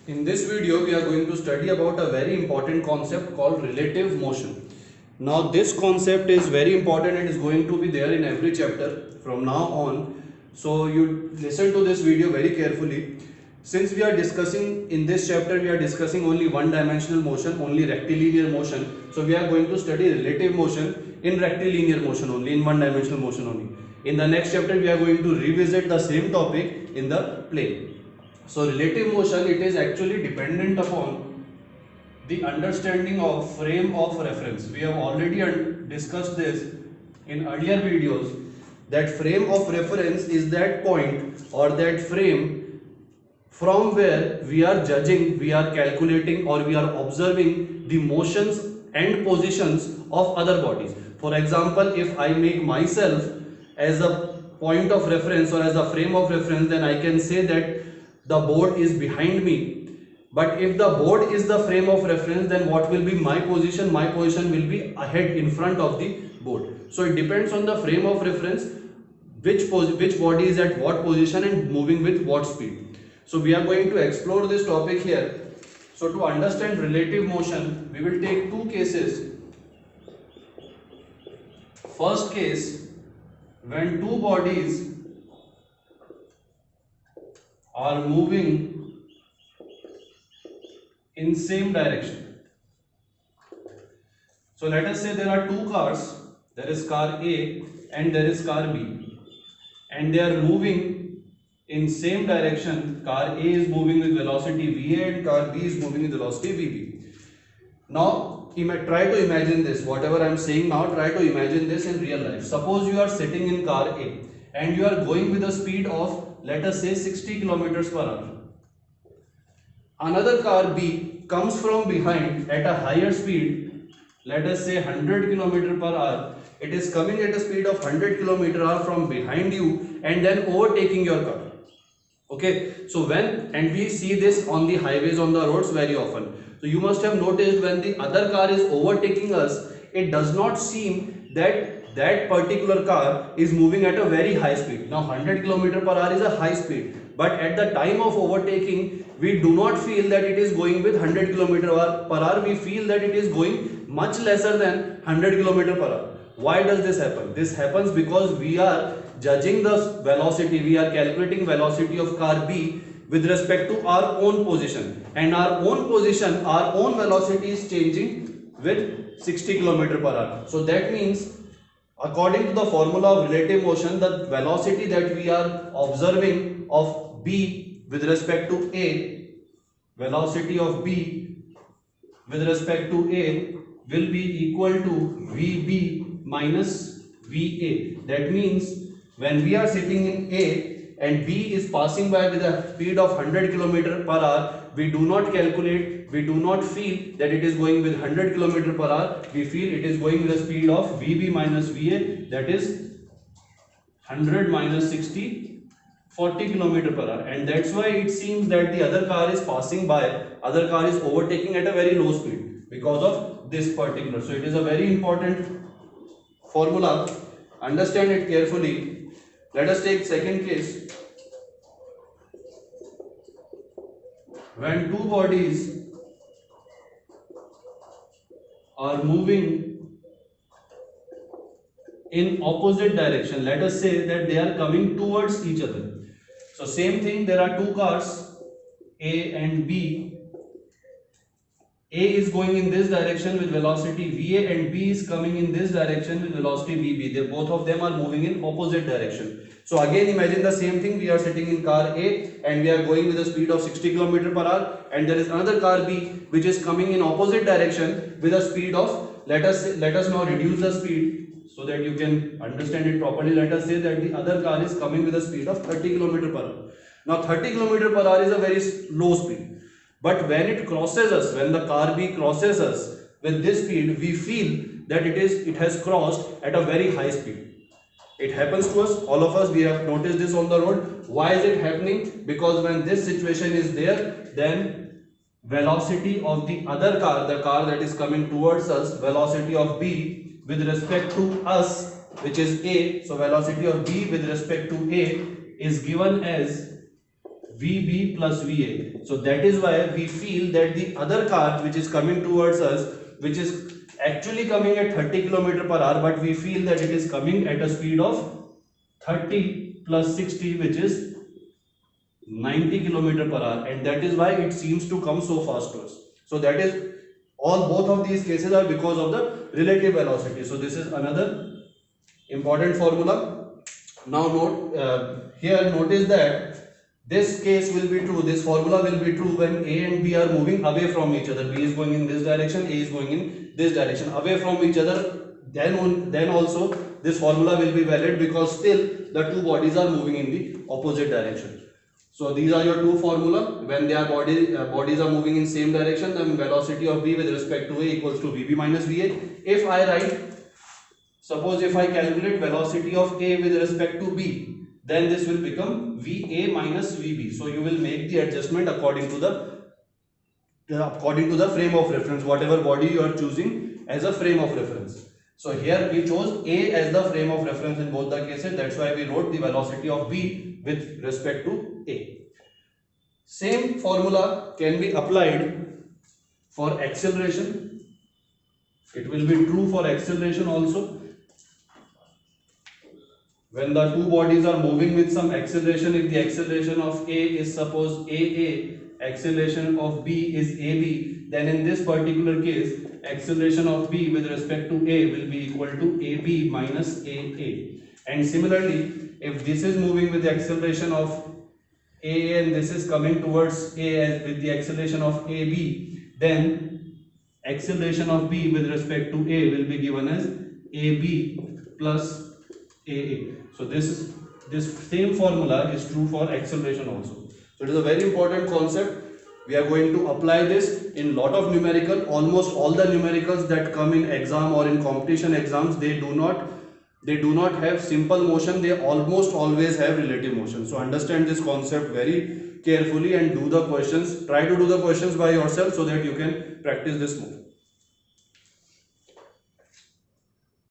In this video, we are going to study about a very important concept called relative motion. Now, this concept is very important and is going to be there in every chapter from now on. So, you listen to this video very carefully. Since we are discussing in this chapter, we are discussing only one dimensional motion, only rectilinear motion. So, we are going to study relative motion in rectilinear motion only, in one dimensional motion only. In the next chapter, we are going to revisit the same topic in the plane. So relative motion, it is actually dependent upon the understanding of frame of reference. We have already discussed this in earlier videos, that frame of reference is that point or that frame from where we are judging, we are calculating, or we are observing the motions and positions of other bodies. For example, if I make myself as a point of reference or as a frame of reference, then I can say that the board is behind me. But if the board is the frame of reference, then what will be my position? My position will be ahead, in front of the board. So it depends on the frame of reference, which body is at what position and moving with what speed. So we are going to explore this topic here. So to understand relative motion, we will take two cases. First case, when two bodies are moving in same direction. So let us say there are two cars, there is car A and there is car B, and they are moving in same direction. Car A is moving with velocity Va and car B is moving with velocity Vb. Now try to imagine this, whatever I am saying now, try to imagine this in real life. Suppose you are sitting in car A and you are going with a speed of, let us say, 60 kilometers per hour. Another car B comes from behind at a higher speed, let us say 100 km per hour. It is coming at a speed of 100 km per hour from behind you and then overtaking your car. Okay, so and we see this on the highways, on the roads very often. So you must have noticed when the other car is overtaking us, it does not seem that that particular car is moving at a very high speed. Now 100 km per hour is a high speed, but at the time of overtaking, we do not feel that it is going with 100 km per hour. We feel that it is going much lesser than 100 km per hour. Why does this happen? This happens because we are judging the velocity, we are calculating velocity of car B with respect to our own position, and our own position, our own velocity is changing with 60 km per hour. So that means, according to the formula of relative motion, the velocity that we are observing of B with respect to A, velocity of B with respect to A will be equal to Vb minus Va. That means when we are sitting in A and B is passing by with a speed of 100 km per hour, we do not calculate, we do not feel that it is going with 100 km per hour. We feel it is going with a speed of Vb minus Va, that is 100 minus 60, 40 km per hour, and that's why it seems that the other car is passing by, other car is overtaking at a very low speed because of this particular. So it is a very important formula, understand it carefully. Let us take second case. When two bodies are moving in opposite direction, let us say that they are coming towards each other. So same thing, there are two cars A and B. A is going in this direction with velocity Va and B is coming in this direction with velocity Vb. They both of them are moving in opposite direction. So again imagine the same thing, we are sitting in car A and we are going with a speed of 60 km per hour, and there is another car B which is coming in opposite direction with a speed of, let us now reduce the speed so that you can understand it properly. Let us say that the other car is coming with a speed of 30 km per hour. Now 30 km per hour is a very low speed. But when it crosses us, when the car B crosses us with this speed, we feel that it has crossed at a very high speed. It happens to us, all of us, we have noticed this on the road. Why is it happening? Because when this situation is there, then velocity of the other car, the car that is coming towards us, velocity of B with respect to us, which is A, so velocity of B with respect to A is given as VB plus VA. So that is why we feel that the other car which is coming towards us, which is actually coming at 30 km per hour, but we feel that it is coming at a speed of 30 plus 60, which is 90 km per hour, and that is why it seems to come so fast to us. So that is all, both of these cases are because of the relative velocity. So this is another important formula. Now note here, notice that this case will be true, this formula will be true when A and B are moving away from each other. B is going in this direction, A is going in this direction, away from each other. Then also this formula will be valid, because still the two bodies are moving in the opposite direction. So these are your two formula. When their bodies are moving in same direction, then velocity of B with respect to A equals to VB minus VA. If I write, suppose if I calculate velocity of A with respect to B, then this will become VA minus VB. So you will make the adjustment according to the frame of reference, whatever body you are choosing as a frame of reference. So here we chose A as the frame of reference in both the cases. That's why we wrote the velocity of B with respect to A. Same formula can be applied for acceleration. It will be true for acceleration also. When the two bodies are moving with some acceleration, if the acceleration of A is suppose AA, acceleration of B is AB, then in this particular case, acceleration of B with respect to A will be equal to AB minus AA. And similarly, if this is moving with the acceleration of AA and this is coming towards A with the acceleration of AB, then acceleration of B with respect to A will be given as AB plus AA. So this same formula is true for acceleration also. So it is a very important concept. We are going to apply this in lot of numerical. Almost all the numericals that come in exam or in competition exams, they do not have simple motion. They almost always have relative motion. So understand this concept very carefully and do the questions. Try to do the questions by yourself so that you can practice this more.